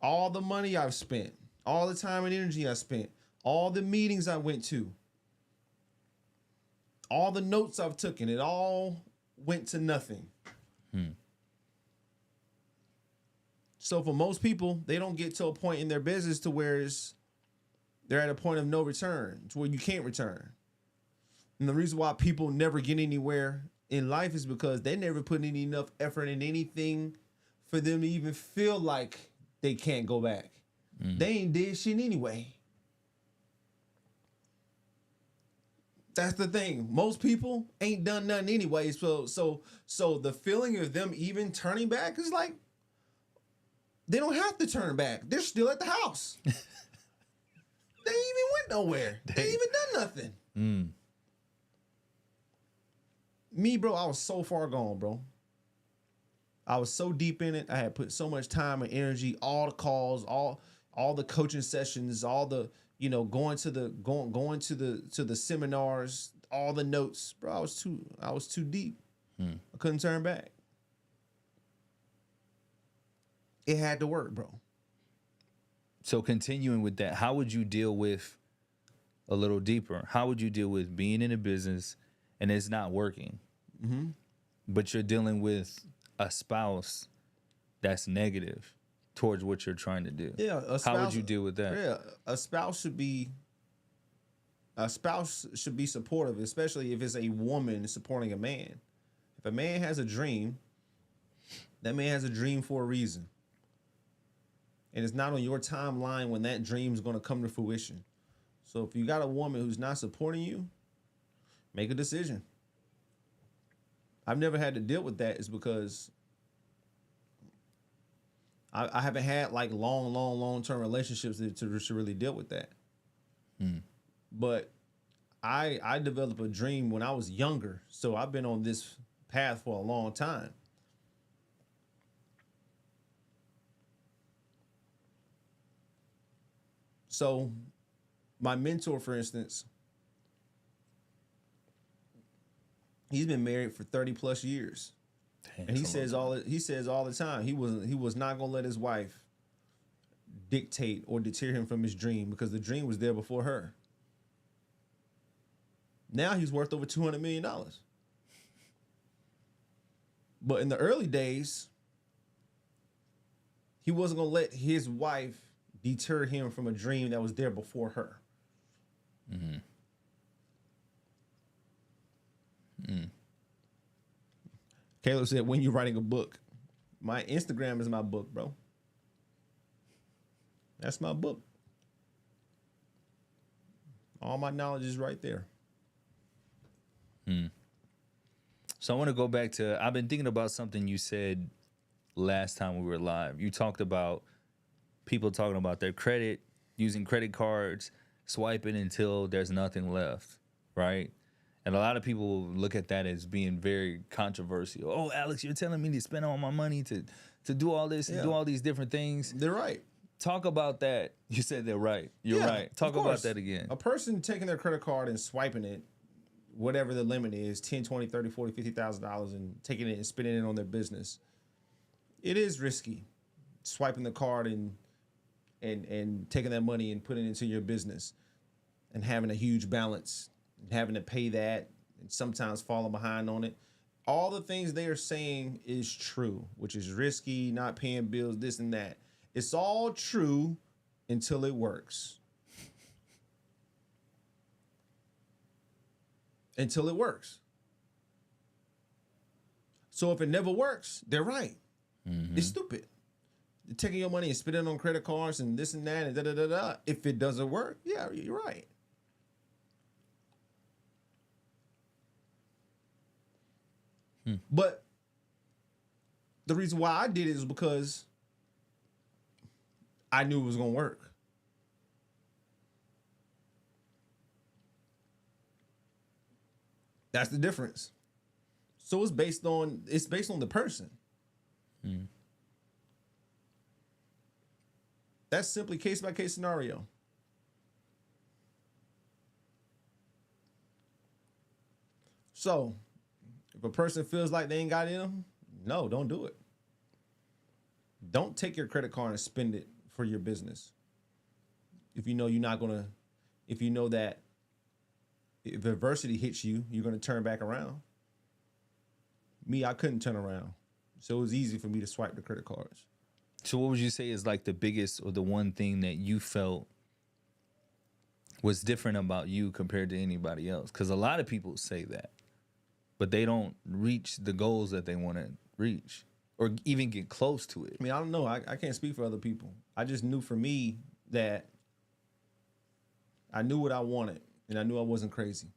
All the money I've spent, all the time and energy I spent, all the meetings I went to, all the notes I've taken, it all went to nothing. So for most people, they don't get to a point in their business to where they're at a point of no return, to where you can't return. And the reason why people never get anywhere in life is because they never put in enough effort in anything for them to even feel like they can't go back. They ain't did shit anyway. That's the thing. Most people ain't done nothing anyway. So the feeling of them even turning back is like they don't have to turn back. They're still at the house. They ain't even went nowhere. They ain't even done nothing. Me, bro, I was so far gone, bro. I was so deep in it. I had put so much time and energy, all the calls, all the coaching sessions, all the, going to the seminars, all the notes. Bro, I was too deep. I couldn't turn back. It had to work, bro. So continuing with that, how would you deal with a little deeper? How would you deal with being in a business and it's not working, but you're dealing with a spouse that's negative towards what you're trying to do? Yeah, how would you deal with that? Yeah, a spouse should be supportive, especially if it's a woman supporting a man. If a man has a dream, that man has a dream for a reason. And it's not on your timeline when that dream is going to come to fruition. So if you got a woman who's not supporting you, make a decision. I've never had to deal with that. Is because I haven't had like long-term relationships to really deal with that. But I developed a dream when I was younger. So I've been on this path for a long time. So my mentor, for instance, he's been married for 30 plus years. Damn, and he says all the time he was not gonna let his wife dictate or deter him from his dream, because the dream was there before her. Now he's worth over $200 million. But in the early days, he wasn't gonna let his wife deter him from a dream that was there before her. Caleb said, when you're writing a book, my Instagram is my book, bro. That's my book. All my knowledge is right there. So I want to go back to, I've been thinking about something you said last time we were live. You talked about people talking about their credit, using credit cards, swiping until there's nothing left, right? And a lot of people look at that as being very controversial. Oh, Alex, you're telling me to spend all my money to do all this and do all these different things. They're right. Talk about that. You said they're right. You're right. Talk about that again. A person taking their credit card and swiping it, whatever the limit is, $10, $20, $30, $40, $50,000, and taking it and spending it on their business. It is risky. Swiping the card and taking that money and putting it into your business and having a huge balance and having to pay that and sometimes falling behind on it. All the things they are saying is true, which is risky, not paying bills, this and that. It's all true until it works. Until it works. So if it never works, they're right. It's stupid. You're taking your money and spending it on credit cards and this and that and da-da-da-da. If it doesn't work, yeah, you're right. But the reason why I did it is because I knew it was going to work. That's the difference. So it's based on the person. That's simply case by case scenario. So if a person feels like they ain't got it in them, no, don't do it. don't take your credit card and spend it for your business. If you know you're not gonna, if you know that if adversity hits you, you're gonna turn back around. Me, I couldn't turn around, so it was easy for me to swipe the credit cards. So what would you say is like the biggest or the one thing that you felt was different about you compared to anybody else? Because a lot of people say that, but they don't reach the goals that they want to reach or even get close to it. I mean, I don't know. I can't speak for other people. I just knew for me that I knew what I wanted, and I knew I wasn't crazy.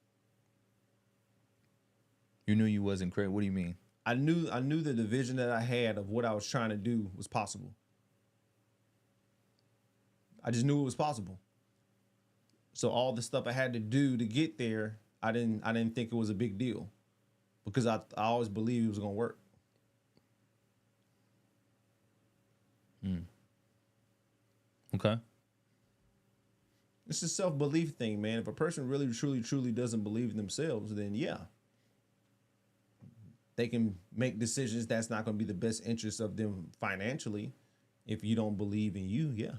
You knew you wasn't crazy. What do you mean? I knew that the vision that I had of what I was trying to do was possible. I just knew it was possible. So all the stuff I had to do to get there, I didn't think it was a big deal, because I always believed it was gonna work. Okay. It's a self-belief thing, man. If a person really, truly, truly doesn't believe in themselves, then yeah, they can make decisions that's not going to be the best interest of them financially. If you don't believe in you, yeah.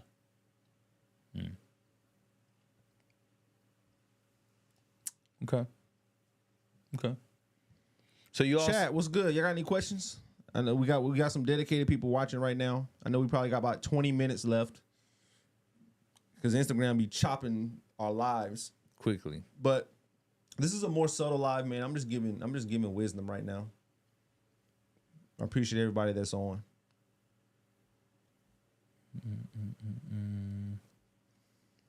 Okay. Okay. So you all Chat, what's good? Y'all got any questions? I know we got some dedicated people watching right now. I know we probably got about 20 minutes left, because Instagram be chopping our lives quickly. But this is a more subtle live, man. I'm just giving wisdom right now. I appreciate everybody that's on.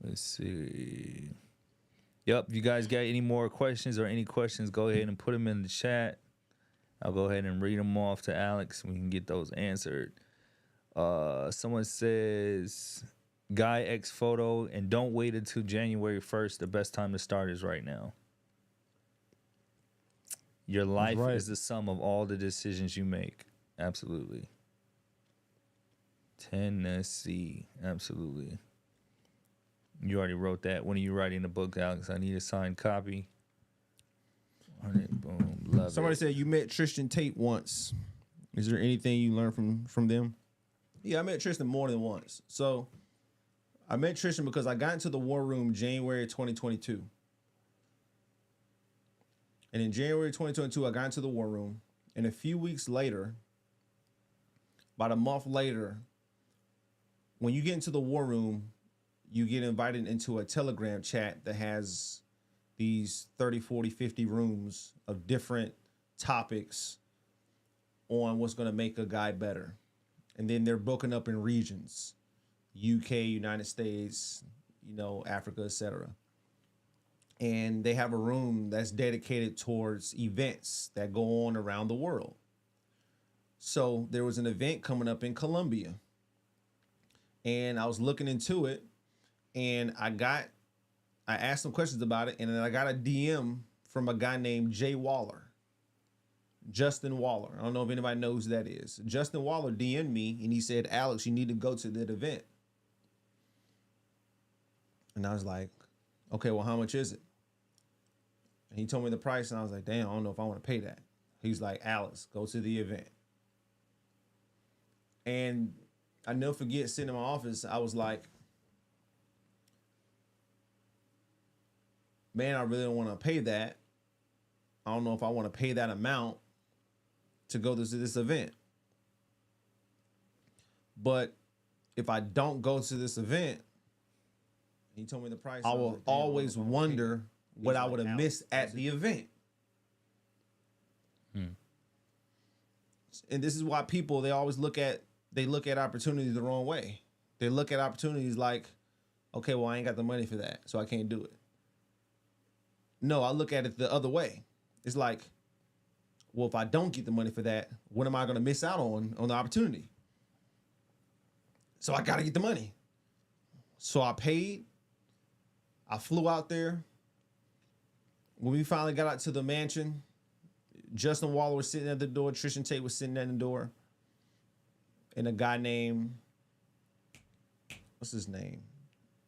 Let's see. Yep. If you guys got any more questions or any questions, go ahead and put them in the chat. I'll go ahead and read them off to Alex. We can get those answered. Someone says, Guy X photo, and don't wait until January 1st. The best time to start is right now. Your life is the sum of all the decisions you make. Absolutely. Tennessee. Absolutely. You already wrote that. When are you writing the book, Alex? I need a signed copy. Boom. Love Somebody it. said you met Tristan Tate once. Is there anything you learned from them? Yeah, I met Tristan more than once. So I met Tristan because I got into the war room January 2022. And in January 2022, I got into the war room. And a few weeks later, about a month later, when you get into the war room, you get invited into a Telegram chat that has these 30, 40, 50 rooms of different topics on what's going to make a guy better. And then they're broken up in regions, UK, United States, Africa, etc. And they have a room that's dedicated towards events that go on around the world. So there was an event coming up in Colombia, and I was looking into it, and I asked some questions about it, and then I got a DM from a guy named Jay Waller. Justin Waller. I don't know if anybody knows who that is. Justin Waller DM'd me, and he said, Alex, you need to go to that event. And I was like, okay, well, how much is it? And he told me the price, and I was like, damn, I don't know if I want to pay that. He's like, Alex, go to the event. And I never forget, sitting in my office, I was like, man, I really don't want to pay that. I don't know if I want to pay that amount to go to this event. But if I don't go to this event, he told me the price, I will always wonder what I would have missed at the event. And this is why people, they look at opportunities the wrong way. They look at opportunities like, okay, well, I ain't got the money for that, so I can't do it. No, I look at it the other way. It's like, well, if I don't get the money for that, what am I going to miss out on the opportunity? So I got to get the money. So I paid. I flew out there. When we finally got out to the mansion, Justin Waller was sitting at the door. Tristan Tate was sitting at the door. And a guy named, what's his name?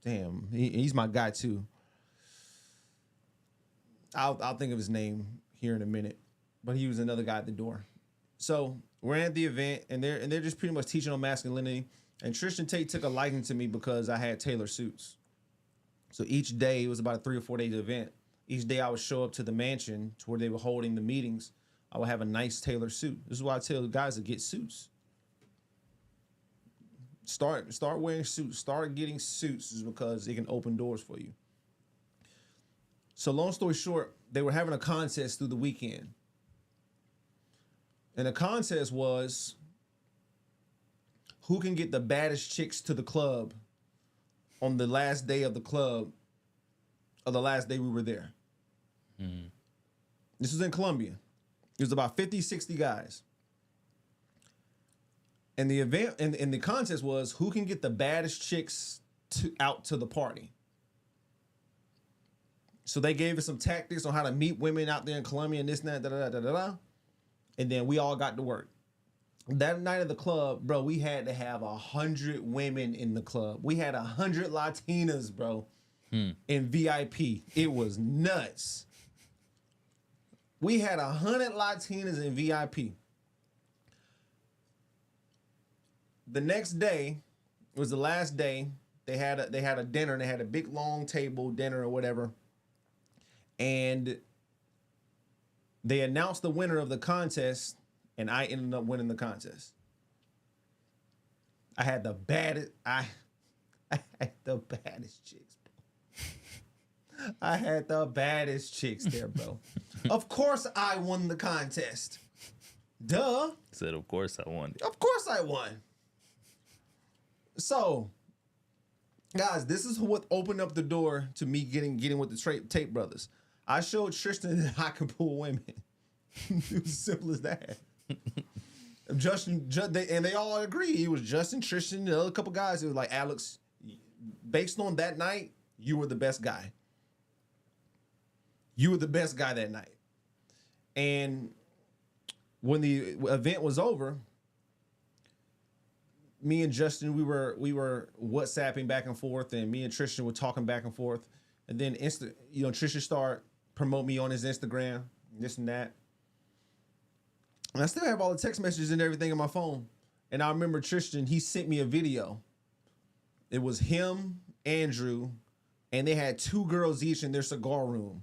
Damn, he's my guy too. I'll think of his name here in a minute. But he was another guy at the door. So we're at the event, and they're just pretty much teaching on masculinity. And Tristan Tate took a liking to me because I had tailored suits. So each day, it was about a 3 or 4 day event. Each day I would show up to the mansion to where they were holding the meetings. I would have a nice tailored suit. This is why I tell the guys to get suits. Start wearing suits. Start getting suits is because it can open doors for you. So long story short, they were having a contest through the weekend. And the contest was who can get the baddest chicks to the club on the last day of the club, or the last day we were there. Mm. This was in Colombia. It was about 50, 60 guys. And the event and the contest was who can get the baddest chicks out to the party. So they gave us some tactics on how to meet women out there in Colombia and this and that, da-da-da-da-da. And then we all got to work. That night of the club, bro, we had to have 100 women in the club. We had 100 Latinas, bro, in VIP. It was nuts. We had 100 Latinas in VIP. The next day was the last day. They had a dinner. They had a big long table dinner or whatever. And they announced the winner of the contest, and I ended up winning the contest. I had the baddest. I had the baddest chicks, bro. I had the baddest chicks there, bro. Of course, I won the contest. Duh. Said, of course I won. Of course, I won. So, guys, this is what opened up the door to me getting with the Tate brothers. I showed Tristan that I could pull women. It was as simple as that. And they all agree. It was Justin, Tristan, and the other couple guys. It was like, Alex, based on that night, you were the best guy. You were the best guy that night. And when the event was over, me and Justin, we were WhatsApping back and forth, and me and Tristan were talking back and forth. And then Tristan started promote me on his Instagram, this and that. And I still have all the text messages and everything on my phone. And I remember Tristan, he sent me a video. It was him, Andrew, and they had 2 girls each in their cigar room.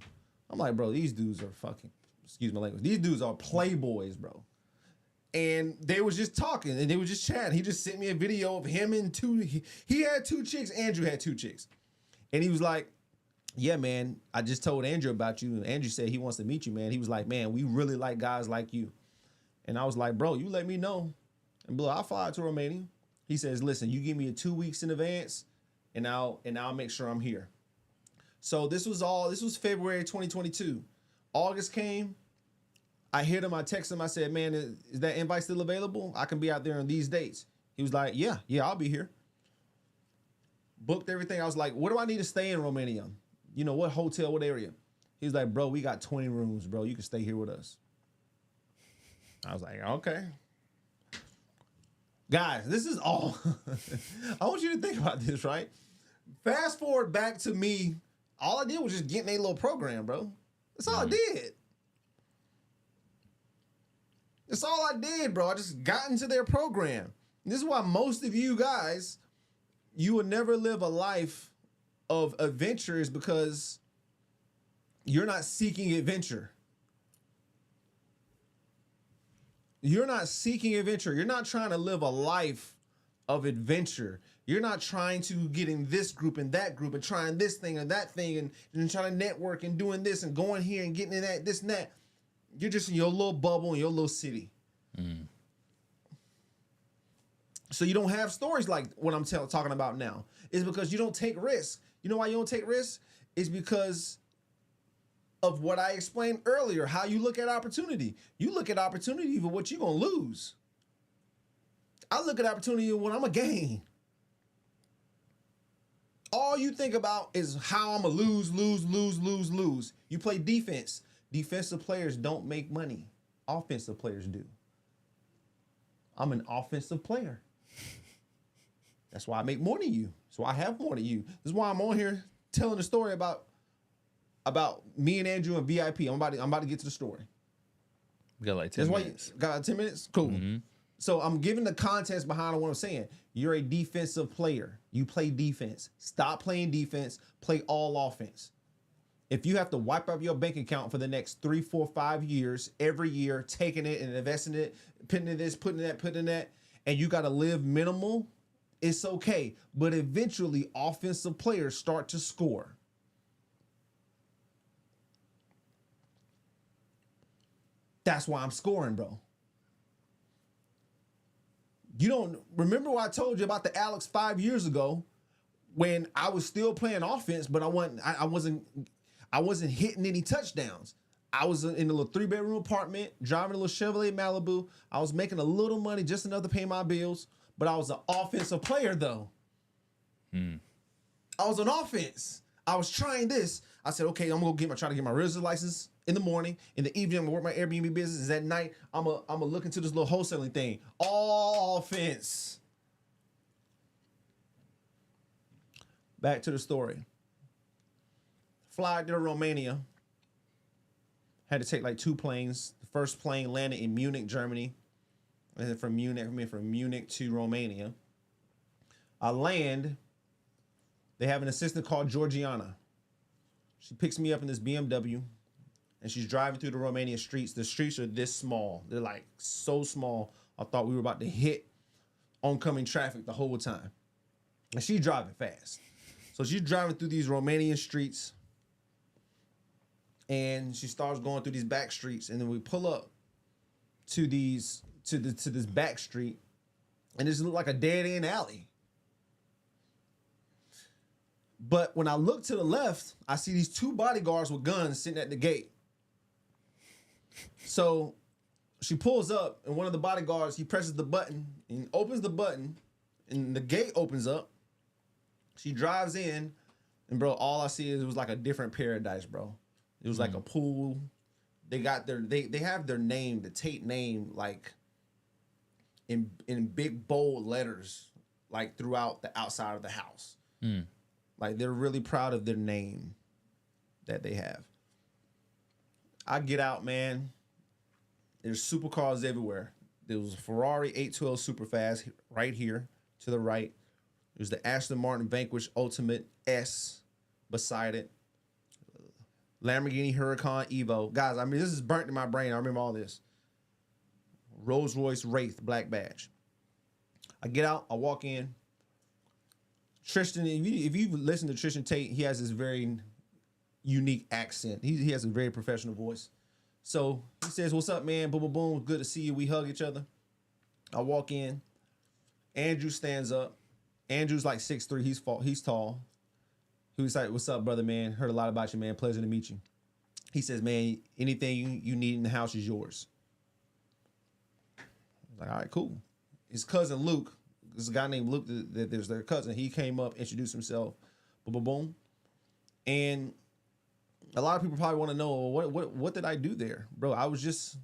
I'm like, bro, these dudes are fucking, excuse my language, these dudes are playboys, bro. And they was just talking and they was just chatting. He just sent me a video of him and 2. He had 2 chicks. Andrew had 2 chicks. And he was like, yeah, man, I just told Andrew about you. And Andrew said he wants to meet you, man. He was like, man, we really like guys like you. And I was like, bro, you let me know. And bro, I'll fly out to Romania. He says, listen, you give me 2 weeks in advance and I'll make sure I'm here. So this was February 2022. August came. I hit him, I texted him, I said, man, is that invite still available? I can be out there on these dates. He was like, yeah, I'll be here. Booked everything. I was like, where do I need to stay in Romania? You know, what hotel, what area? He was like, bro, we got 20 rooms, bro. You can stay here with us. I was like, okay. Guys, this is all. I want you to think about this, right? Fast forward back to me. All I did was just get in a little program, bro. That's all I did. That's all I did, bro. I just got into their program. And this is why most of you guys, you will never live a life of adventures because you're not seeking adventure. You're not seeking adventure. You're not trying to live a life of adventure. You're not trying to get in this group and that group and trying this thing and that thing and trying to network and doing this and going here and getting in that, this and that. You're just in your little bubble in your little city. Mm. So you don't have stories like what I'm talking about now. It's because you don't take risks. You know why you don't take risks? It's because of what I explained earlier, how you look at opportunity. You look at opportunity for what you're going to lose. I look at opportunity when I'm a gain. All you think about is how I'm going to lose. You play defense. Defensive players don't make money. Offensive players do. I'm an offensive player. That's why I make more than you. That's why I have more than you. This is why I'm on here telling the story about me and Andrew and VIP. I'm about to get to the story. We got like 10 minutes. Got 10 minutes? Cool. Mm-hmm. So I'm giving the context behind what I'm saying. You're a defensive player. You play defense. Stop playing defense. Play all offense. If you have to wipe up your bank account for the next 3, 4, 5 years, every year, taking it and investing it, putting in this, putting in that, and you got to live minimal, it's okay. But eventually, offensive players start to score. That's why I'm scoring, bro. You don't remember what I told you about the Alex 5 years ago when I was still playing offense, but I wasn't hitting any touchdowns. I was in a little 3-bedroom apartment, driving a little Chevrolet Malibu. I was making a little money just enough to pay my bills, but I was an offensive player though. I was on offense. I was trying this. I said, okay, I'm gonna try to get my real estate license in the morning. In the evening, I'm gonna work my Airbnb business. And at night, I'm gonna look into this little wholesaling thing. All offense. Back to the story. Fly to Romania. Had to take like 2 planes. The first plane landed in Munich, Germany. And then from Munich to Romania. I land. They have an assistant called Georgiana. She picks me up in this BMW, and she's driving through the Romania streets. The streets are this small. They're like so small. I thought we were about to hit oncoming traffic the whole time. And she's driving fast. So she's driving through these Romanian streets, and she starts going through these back streets, and then we pull up to this back street, and this looked like a dead end alley. But when I look to the left, I see these 2 bodyguards with guns sitting at the gate. So she pulls up, and one of the bodyguards, he presses the button and opens the button, and the gate opens up. She drives in, and bro, all I see is it was like a different paradise, bro. It was like a pool. They got they have their name, the Tate name, like in big bold letters, like throughout the outside of the house. Like they're really proud of their name that they have. I get out, man. There's supercars everywhere. There was a Ferrari 812 Superfast right here to the right. There's the Aston Martin Vanquish Ultimate S beside it. Lamborghini Huracan Evo. Guys, I mean, this is burnt in my brain. I remember all this. Rolls Royce Wraith Black Badge. I get out. I walk in. Tristan, if you listen to Tristan Tate, he has this very unique accent. He has a very professional voice. So he says, "What's up, man? Boom, boom, boom. Good to see you." We hug each other. I walk in. Andrew stands up. Andrew's like 6'3". He's tall. He was like, "What's up, brother, man? Heard a lot about you, man. Pleasure to meet you." He says, "Man, anything you need in the house is yours." I was like, "All right, cool." His cousin Luke, this guy named Luke, there's their cousin. He came up, introduced himself, boom, boom, boom. And a lot of people probably want to know, what did I do there, bro? I was just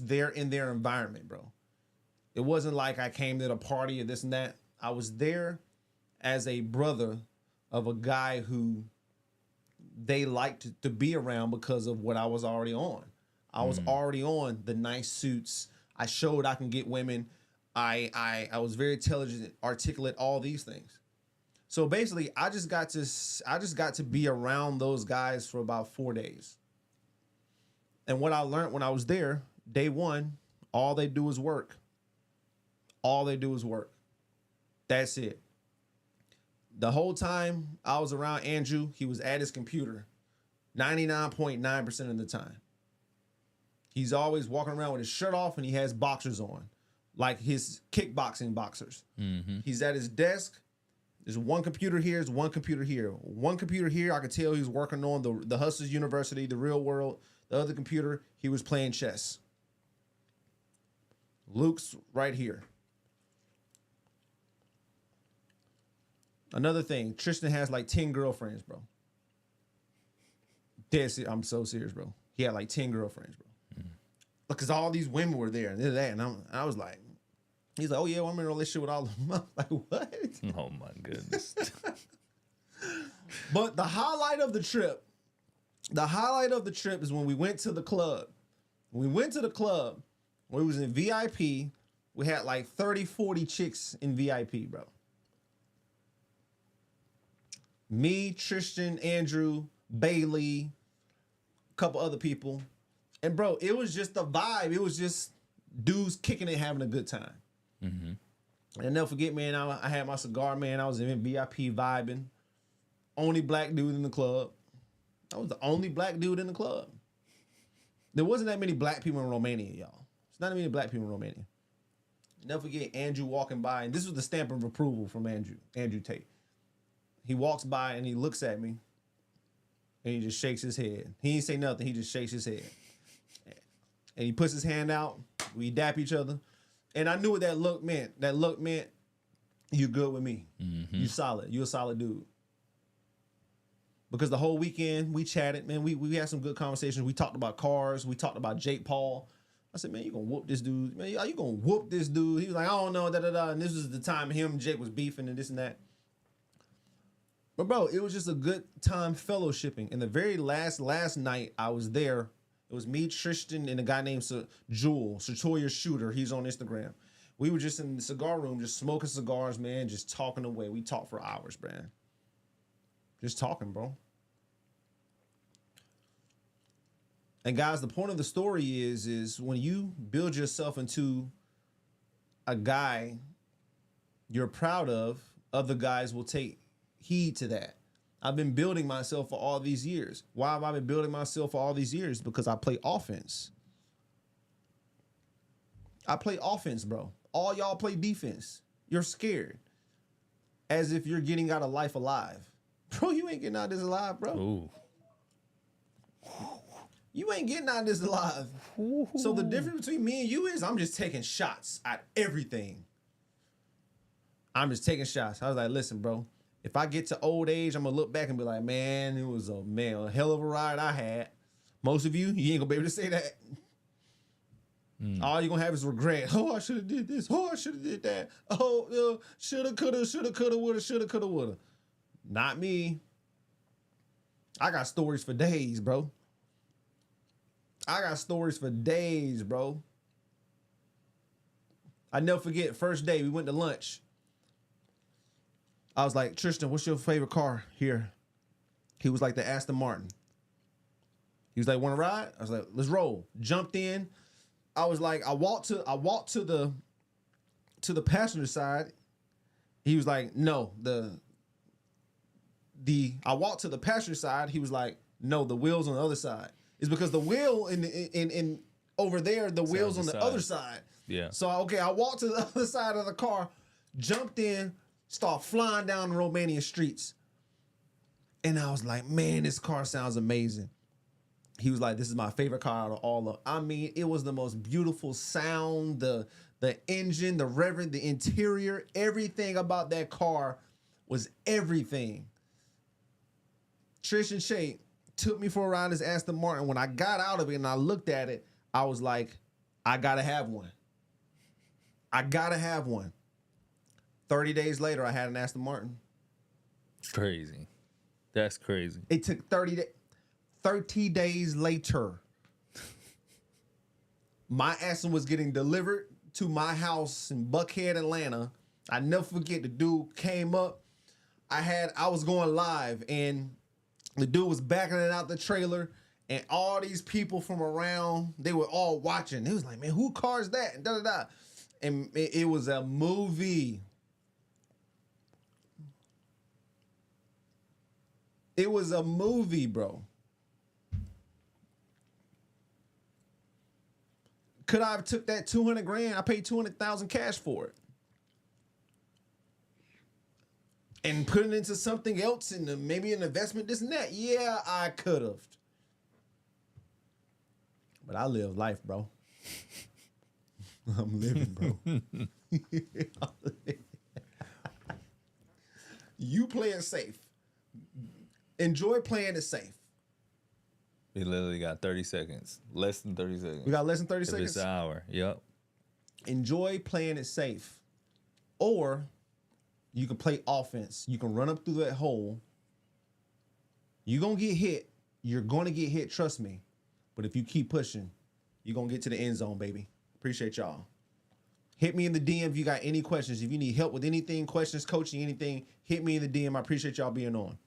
there in their environment, bro. It wasn't like I came to the party or this and that. I was there as a brother of a guy who they liked to be around because of what I was already on. I was already on the nice suits. I showed I can get women. I was very intelligent, articulate, all these things. So basically, I just got to be around those guys for about 4 days. And what I learned when I was there, day one, all they do is work. All they do is work. That's it. The whole time I was around Andrew, he was at his computer 99.9% of the time. He's always walking around with his shirt off and he has boxers on, like his kickboxing boxers. Mm-hmm. He's at his desk. There's one computer here, there's one computer here. One computer here, I could tell he was working on the Hustlers University, the real world. The other computer, he was playing chess. Luke's right here. Another thing, Tristan has like 10 girlfriends, bro. I'm so serious, bro. He had like 10 girlfriends, bro. Because all these women were there and that. And I was like, he's like, "Oh yeah, well, I'm in a relationship with all of them." I'm like, what? Oh my goodness. But the highlight of the trip is when we went to the club. When we went to the club, We was in VIP. We had like 30, 40 chicks in VIP, bro. Me, Tristan, Andrew, Bailey, a couple other people. And bro, it was just the vibe. It was just dudes kicking it, having a good time. And I'll never forget, man, I had my cigar, man. I was in VIP vibing. Only black dude in the club. I was the only black dude in the club. There wasn't that many black people in Romania, y'all. There's not that many black people in Romania. Never forget Andrew walking by, and this was the stamp of approval from Andrew Tate. He walks by and he looks at me, and he just shakes his head. He ain't say nothing. He just shakes his head, and he puts his hand out. We dap each other, and I knew what that look meant. That look meant you good with me. You solid. You a solid dude. Because the whole weekend we chatted, man. We had some good conversations. We talked about cars. We talked about Jake Paul. I said, man, you gonna whoop this dude. Man, you gonna whoop this dude. He was like, I don't know, da-da-da. And this was the time him and Jake was beefing and this and that. But, bro, it was just a good time fellowshipping. And the very last night I was there, it was me, Tristan, and a guy named Jewel, Satoya Shooter. He's on Instagram. We were just in the cigar room, just smoking cigars, man, just talking away. We talked for hours, man. Just talking, bro. And guys, the point of the story is when you build yourself into a guy you're proud of, other guys will take heed to that. I've been building myself for all these years. Why have I been building myself for all these years? Because I play offense. I play offense, bro. All y'all play defense. You're scared. As if you're getting out of life alive. Bro, you ain't getting out of this alive, bro. Ooh. You ain't getting out of this alive. Ooh. So the difference between me and you is I'm just taking shots at everything. I'm just taking shots. I was like, listen, bro, if I get to old age, I'm going to look back and be like, man, it was a hell of a ride I had. Most of you ain't going to be able to say that. All you're going to have is regret. Oh, I should have did this. Oh, I should have did that. Oh, shoulda, coulda, woulda, shoulda, coulda, woulda. Not me. I got stories for days, bro. I got stories for days, bro. I never forget, first day, we went to lunch. I was like, Tristan, what's your favorite car here? He was like, the Aston Martin. He was like, want to ride? I was like, let's roll. Jumped in. I was like, I walked to the passenger side. He was like, no, I walked to the passenger side. He was like, no, the wheel's on the other side. It's because the wheel in over there, the wheel's on the other side. Yeah. So I walked to the other side of the car, jumped in, start flying down the Romanian streets. And I was like, man, this car sounds amazing. He was like, this is my favorite car out of all of. I mean, it was the most beautiful sound, the engine, the reverend, the interior, everything about that car was everything. Trish and Shay took me for a ride in this Aston Martin. When I got out of it and I looked at it, I was like, I gotta have one. I gotta have one. 30 days later, I had an Aston Martin. Crazy. That's crazy. It took 30 days later. My Aston was getting delivered to my house in Buckhead, Atlanta. I never forget, the dude came up. I was going live and the dude was backing it out the trailer, and all these people from around, they were all watching. It was like, man, who car is that? And da-da-da. And it was a movie. It was a movie, bro. Could I have took that 200 grand? I paid 200,000 cash for it. And put it into something else, and maybe an investment, this and that. Yeah, I could have. But I live life, bro. I'm living, bro. You play it safe. Enjoy playing it safe. We literally got 30 seconds. Less than 30 seconds. We got less than 30 seconds? It's an hour. Yep. Enjoy playing it safe. Or you can play offense. You can run up through that hole. You're going to get hit. You're going to get hit, trust me. But if you keep pushing, you're going to get to the end zone, baby. Appreciate y'all. Hit me in the DM if you got any questions. If you need help with anything, questions, coaching, anything, hit me in the DM. I appreciate y'all being on.